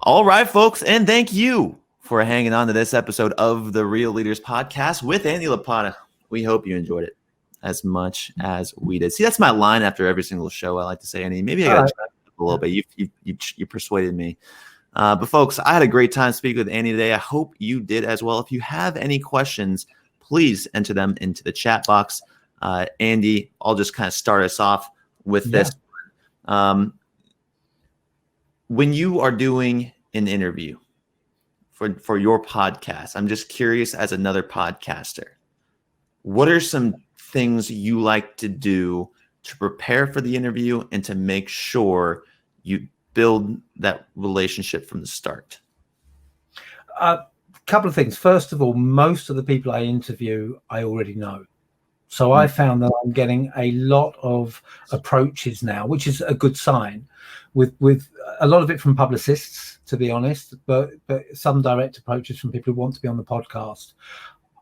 All right, folks, and thank you for hanging on to this episode of the Real Leaders Podcast with Andy Lopata. We hope you enjoyed it as much as we did. See, that's my line after every single show. I like to say, Andy, maybe I got to try a little bit. You persuaded me. But folks, I had a great time speaking with Andy today. I hope you did as well. If you have any questions, please enter them into the chat box. Andy, I'll just kind of start us off with this. When you are doing an interview for your podcast, I'm just curious as another podcaster, what are some things you like to do to prepare for the interview and to make sure you build that relationship from the start? A couple of things. First of all, most of the people I interview, I already know. So I found that I'm getting a lot of approaches now, which is a good sign, with a lot of it from publicists, to be honest, but some direct approaches from people who want to be on the podcast.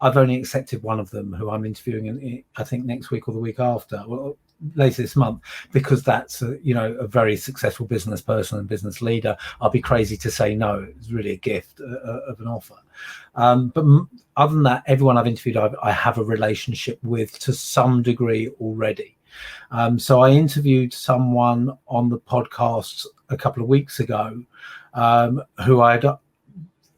I've only accepted one of them, who I'm interviewing, I think next week or the week after, well, later this month, because that's a very successful business person and business leader. I'll be crazy to say no. It's really a gift of an offer. But other than that, everyone I've interviewed, I have a relationship with to some degree already. So I interviewed someone on the podcast a couple of weeks ago who I'd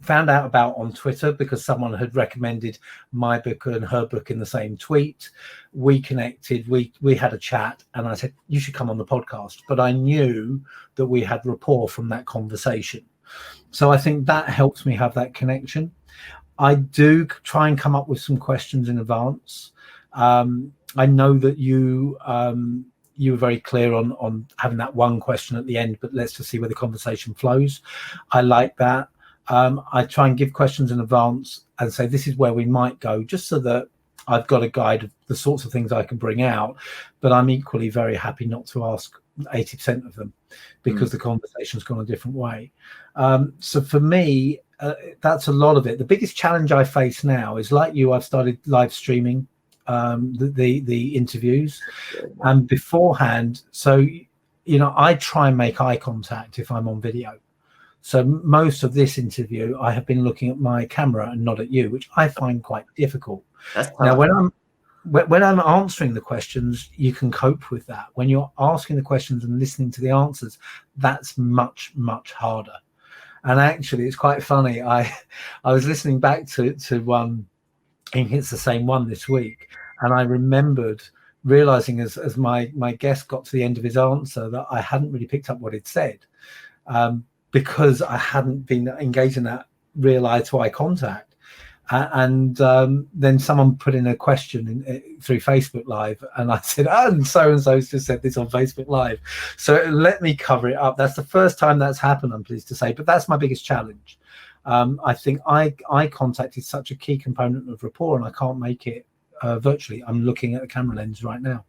found out about on Twitter because someone had recommended my book and her book in the same tweet. We connected, we had a chat, and I said, you should come on the podcast. But I knew that we had rapport from that conversation. So I think that helps me have that connection. I do try and come up with some questions in advance. I know that you were very clear on having that one question at the end, but let's just see where the conversation flows. I like that. I try and give questions in advance and say, this is where we might go, just so that I've got a guide of the sorts of things I can bring out. But I'm equally very happy not to ask 80% of them because the conversation's gone a different way. So for me, that's a lot of it. The biggest challenge I face now is, like you, I've started live streaming the interviews, and beforehand, so I try and make eye contact if I'm on video. So most of this interview, I have been looking at my camera and not at you, which I find quite difficult. Now, when I'm answering the questions, you can cope with that. When you're asking the questions and listening to the answers, that's much, much harder. And actually, it's quite funny. I was listening back to one, I think it's the same one this week, and I remembered realizing as my guest got to the end of his answer that I hadn't really picked up what he'd said. Because I hadn't been engaged in that real eye-to-eye contact. And then someone put in a question through Facebook Live, and I said, and so-and-so's just said this on Facebook Live. So let me cover it up. That's the first time that's happened, I'm pleased to say, but that's my biggest challenge. I think eye contact is such a key component of rapport, and I can't make it virtually. I'm looking at a camera lens right now.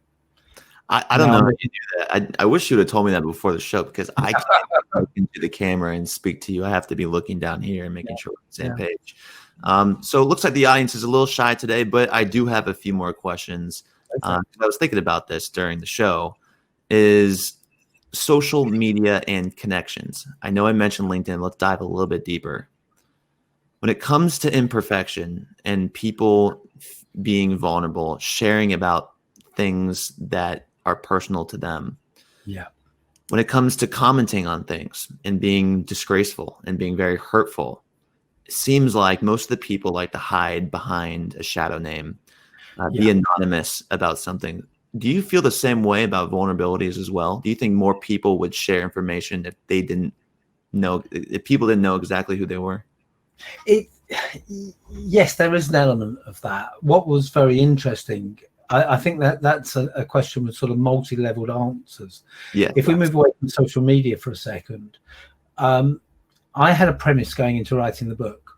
I don't know how you do that. I wish you would have told me that before the show, because I can't look into the camera and speak to you. I have to be looking down here and making sure we're on the same page. So it looks like the audience is a little shy today, but I do have a few more questions. I was thinking about this during the show, is social media and connections. I know I mentioned LinkedIn. Let's dive a little bit deeper. When it comes to imperfection and people being vulnerable, sharing about things that are personal to them. Yeah. When it comes to commenting on things and being disgraceful and being very hurtful, it seems like most of the people like to hide behind a shadow name, be anonymous about something. Do you feel the same way about vulnerabilities as well? Do you think more people would share information if they didn't know, if people didn't know exactly who they were? Yes, there is an element of that. What was very interesting, I think that's a question with sort of multi-leveled answers. Yeah. If we move away from social media for a second, I had a premise going into writing the book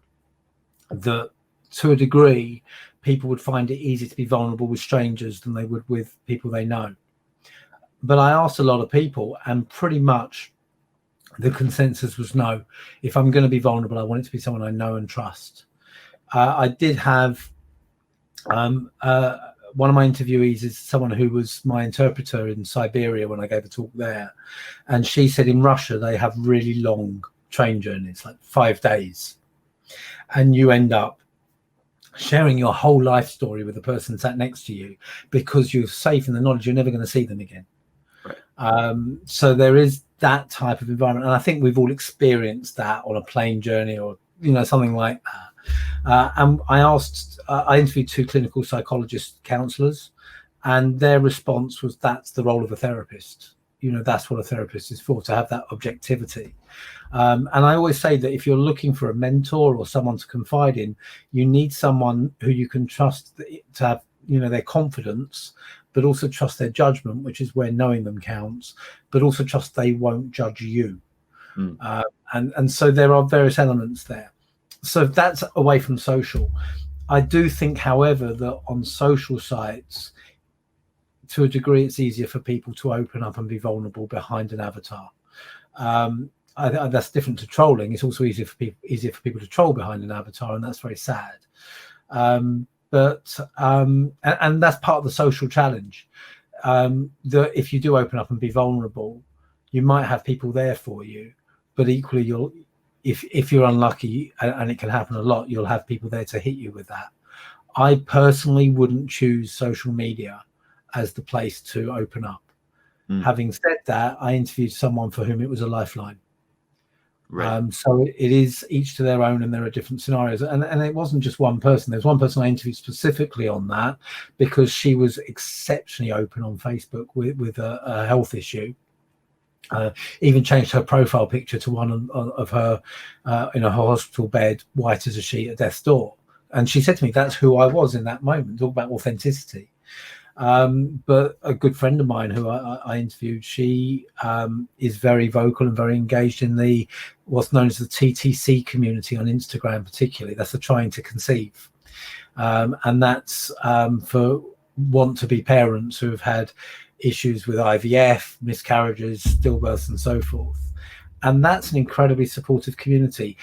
that, to a degree, people would find it easier to be vulnerable with strangers than they would with people they know. But I asked a lot of people, and pretty much the consensus was no. If I'm going to be vulnerable, I want it to be someone I know and trust. I did have one of my interviewees is someone who was my interpreter in Siberia when I gave a talk there. And she said in Russia, they have really long train journeys, like 5 days, and you end up sharing your whole life story with the person sat next to you because you're safe in the knowledge you're never going to see them again. Right. So there is that type of environment, and I think we've all experienced that on a plane journey or something like that. And I interviewed 2 clinical psychologist counselors, and their response was, that's the role of a therapist. That's what a therapist is for, to have that objectivity. And I always say that if you're looking for a mentor or someone to confide in, you need someone who you can trust to have, their confidence, but also trust their judgment, which is where knowing them counts, but also trust they won't judge you. And so there are various elements there. So that's away from social. I do think, however, that on social sites, to a degree, it's easier for people to open up and be vulnerable behind an avatar. That's different to trolling. It's also easier for people to troll behind an avatar, and that's very sad. But that's part of the social challenge. That if you do open up and be vulnerable, you might have people there for you, but equally, if you're unlucky, and it can happen a lot, you'll have people there to hit you with that. I personally wouldn't choose social media as the place to open up. Having said that, I interviewed someone for whom it was a lifeline. Right. So it is each to their own, and there are different scenarios. And it wasn't just one person. There's one person I interviewed specifically on that because she was exceptionally open on Facebook with a health issue. Even changed her profile picture to one of her in a hospital bed, white as a sheet at death's door. And she said to me, that's who I was in that moment. Talk about authenticity. But a good friend of mine who I interviewed, she is very vocal and very engaged in what's known as the TTC community on Instagram, particularly. That's the trying to conceive. And that's for want-to-be parents who have had issues with IVF, miscarriages, stillbirths, and so forth. And that's an incredibly supportive community.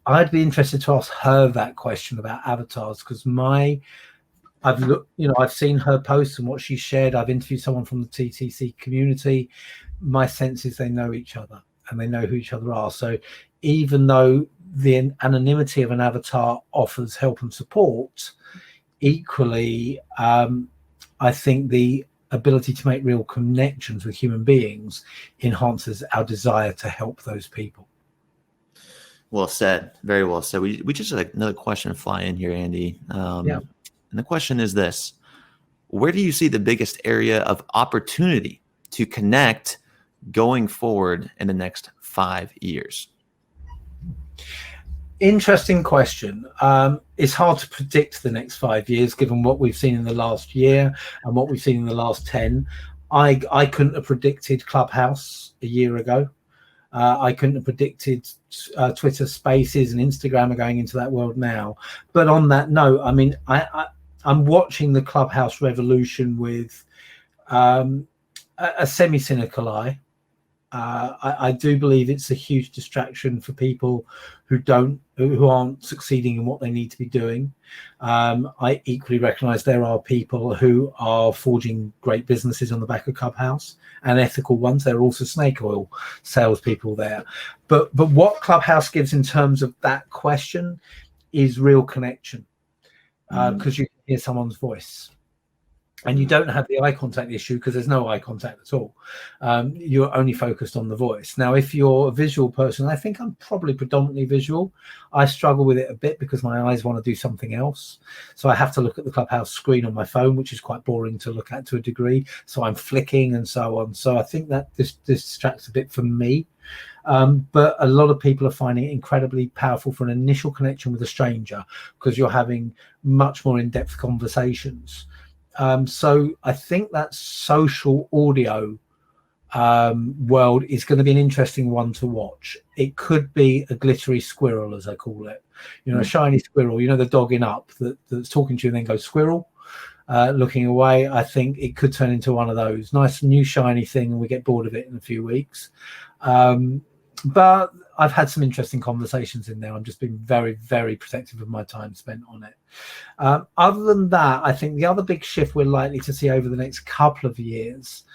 I'd be interested to ask her that question about avatars, because I've seen her posts and what she shared. I've interviewed someone from the TTC community. My sense is they know each other and they know who each other are. So even though the anonymity of an avatar offers help and support, equally, I think the ability to make real connections with human beings enhances our desire to help those people. Well said. Very well said. We just had another question fly in here, Andy. And the question is this: where do you see the biggest area of opportunity to connect going forward in the next 5 years? Interesting question. It's hard to predict the next 5 years, given what we've seen in the last year and what we've seen in the last 10. I couldn't have predicted Clubhouse a year ago. I couldn't have predicted Twitter Spaces and Instagram are going into that world now. But on that note, I mean, I'm watching the Clubhouse revolution with a semi-cynical eye. I do believe it's a huge distraction for people who aren't succeeding in what they need to be doing. I equally recognize there are people who are forging great businesses on the back of Clubhouse, and ethical ones. There are also snake oil salespeople there. But what Clubhouse gives in terms of that question is real connection, because you can hear someone's voice. And you don't have the eye contact issue because there's no eye contact at all. You're only focused on the voice. Now, if you're a visual person, I think I'm probably predominantly visual. I struggle with it a bit because my eyes want to do something else. So I have to look at the Clubhouse screen on my phone, which is quite boring to look at to a degree. So I'm flicking and so on. So I think that this distracts a bit from me. But a lot of people are finding it incredibly powerful for an initial connection with a stranger because you're having much more in-depth conversations. So I think that social audio world is going to be an interesting one to watch. It could be a glittery squirrel, as I call it, a shiny squirrel, the dog in Up that's talking to you and then goes squirrel, looking away. I think it could turn into one of those nice new shiny thing and we get bored of it in a few weeks. But I've had some interesting conversations in there. I'm just being very, very protective of my time spent on it. Other than that, I think the other big shift we're likely to see over the next couple of years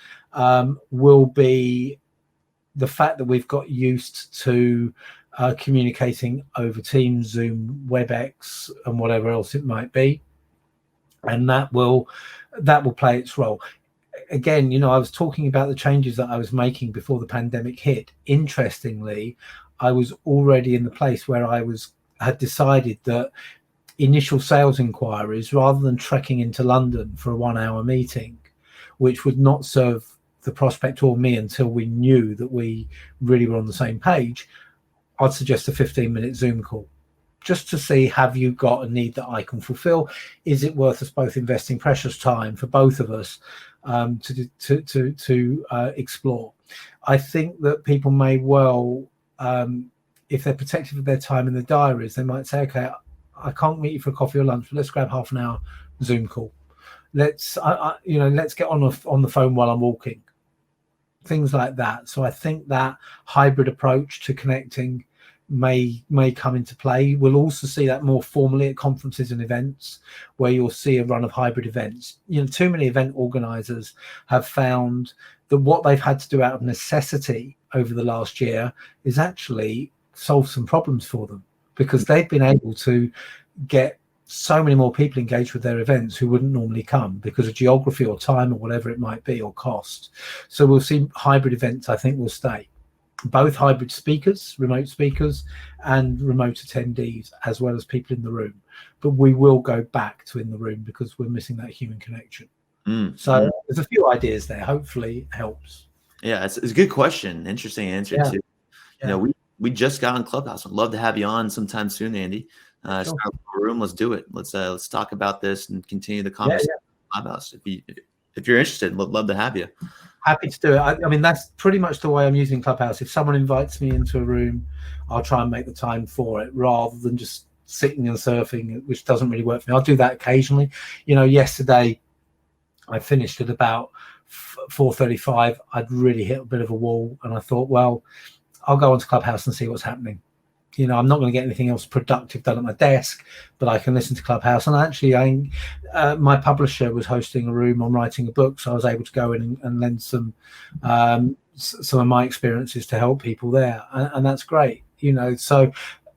will be the fact that we've got used to communicating over Teams, Zoom, WebEx, and whatever else it might be, and that will play its role. Again, I was talking about the changes that I was making before the pandemic hit. Interestingly, I was already in the place where I had decided that initial sales inquiries, rather than trekking into London for a 1-hour meeting, which would not serve the prospect or me until we knew that we really were on the same page, I'd suggest a 15-minute Zoom call, just to see, have you got a need that I can fulfill? Is it worth us both investing precious time for both of us to explore? I think that people may well, if they're protective of their time in the diaries, they might say, okay, I can't meet you for coffee or lunch, but let's grab half an hour Zoom call. Let's get on the phone while I'm walking. Things like that. So I think that hybrid approach to connecting may come into play. We'll also see that more formally at conferences and events, where you'll see a run of hybrid events. Too many event organizers have found that what they've had to do out of necessity over the last year is actually solve some problems for them, because they've been able to get so many more people engaged with their events who wouldn't normally come because of geography or time or whatever it might be, or cost. So we'll see hybrid events, I think, will stay. Both hybrid speakers, remote speakers, and remote attendees, as well as people in the room. But we will go back to in the room because we're missing that human connection. So there's a few ideas there. Hopefully it helps. Yeah, it's a good question. Interesting answer too. Yeah. We just got on Clubhouse. I'd love to have you on sometime soon, Andy. Start with the room. Let's do it. Let's talk about this and continue the conversation. Clubhouse. If you're interested, I'd love to have you. Happy to do it. I mean, that's pretty much the way I'm using Clubhouse. If someone invites me into a room, I'll try and make the time for it, rather than just sitting and surfing, which doesn't really work for me. I'll do that occasionally. Yesterday I finished at about 4:35. I'd really hit a bit of a wall, and I thought, well, I'll go onto Clubhouse and see what's happening. I'm not going to get anything else productive done at my desk, but I can listen to Clubhouse. And actually, my publisher was hosting a room on writing a book, so I was able to go in and lend some of my experiences to help people there, and that's great. So,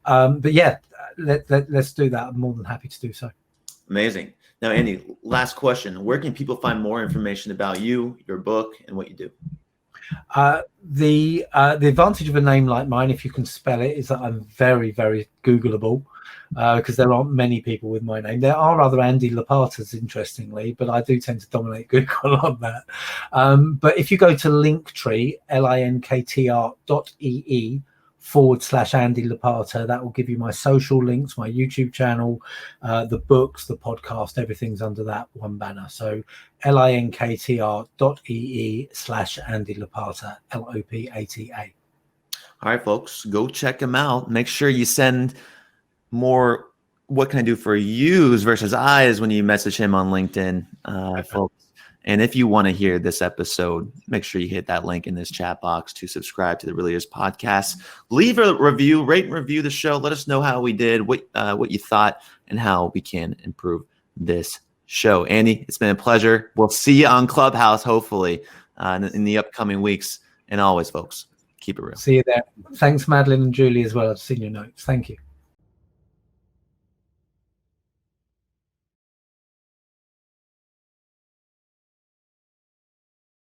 but yeah, let's do that. I'm more than happy to do so. Amazing. Now, Andy, last question: where can people find more information about you, your book, and what you do? The advantage of a name like mine, if you can spell it, is that I'm very, very Googleable, because there aren't many people with my name. There are other Andy Lopatas, interestingly, but I do tend to dominate Google on that. But if you go to Linktree, linktr.ee/Andy Lopata, that will give you my social links, my YouTube channel, the books, the podcast, everything's under that one banner. So linktr.ee/Andy Lopata, Lopata. All right, folks, go check them out. Make sure you send more "what can I do for yous" versus I's when you message him on LinkedIn, folks. And if you want to hear this episode, make sure you hit that link in this chat box to subscribe to the Really Is podcast. Leave a review, rate and review the show. Let us know how we did, what you thought, and how we can improve this show. Andy, it's been a pleasure. We'll see you on Clubhouse, hopefully, in the upcoming weeks. And always, folks, keep it real. See you there. Thanks, Madeline and Julie, as well. I've seen your notes. Thank you.